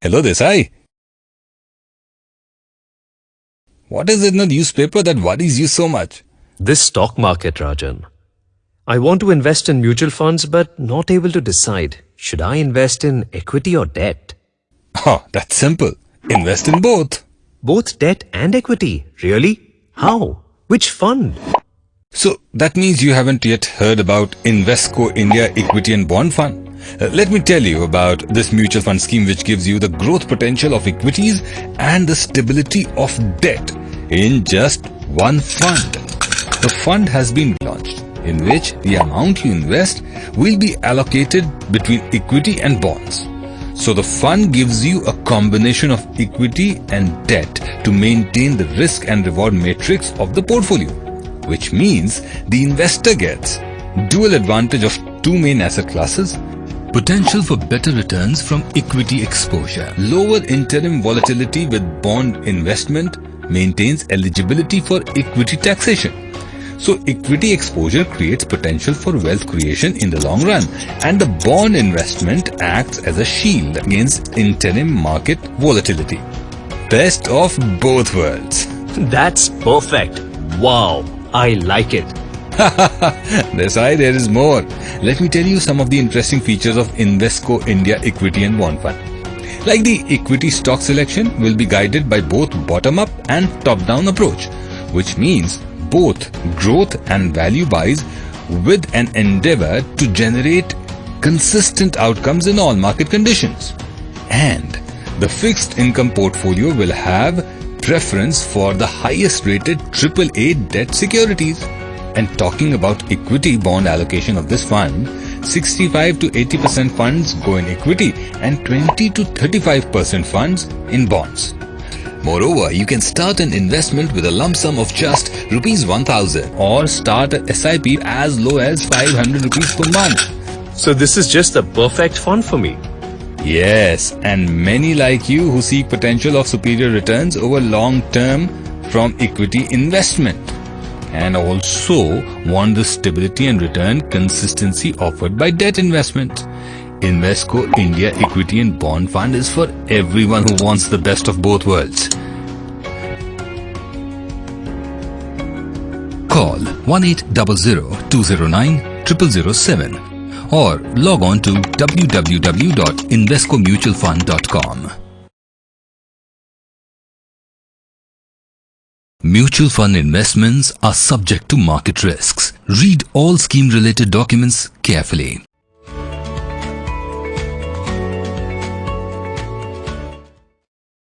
Hello, Desai. What is it in the newspaper that worries you so much? This stock market, Rajan. I want to invest in mutual funds but not able to decide. Should I invest in equity or debt? Oh, that's simple. Invest in both. Both debt and equity? Really? How? Which fund? So that means you haven't yet heard about Invesco India Equity and Bond Fund. Let me tell you about this mutual fund scheme which gives you the growth potential of equities and the stability of debt in just one fund. The fund has been launched in which the amount you invest will be allocated between equity and bonds. So the fund gives you a combination of equity and debt to maintain the risk and reward matrix of the portfolio, which means the investor gets dual advantage of two main asset classes, potential for better returns from equity exposure, lower interim volatility with bond investment, maintains eligibility for equity taxation. So equity exposure creates potential for wealth creation in the long run, and the bond investment acts as a shield against interim market volatility. Best of both worlds. That's perfect. Wow, I like it. Desai, there is more. Let me tell you some of the interesting features of Invesco India Equity and Bond Fund. Like the equity stock selection will be guided by both bottom-up and top-down approach, which means both growth and value buys with an endeavor to generate consistent outcomes in all market conditions. And the fixed income portfolio will have preference for the highest rated AAA debt securities. And talking about equity bond allocation of this fund, 65 to 80% funds go in equity and 20 to 35% funds in bonds. Moreover, you can start an investment with a lump sum of just Rs 1000 or start a SIP as low as 500 rupees per month. So this is just the perfect fund for me. Yes, and many like you who seek potential of superior returns over long term from equity investment, and also want the stability and return consistency offered by debt investment. Invesco India Equity and Bond Fund is for everyone who wants the best of both worlds. Call 1800-209-0007 or log on to www.invescomutualfund.com. Mutual fund investments are subject to market risks. Read all scheme-related documents carefully.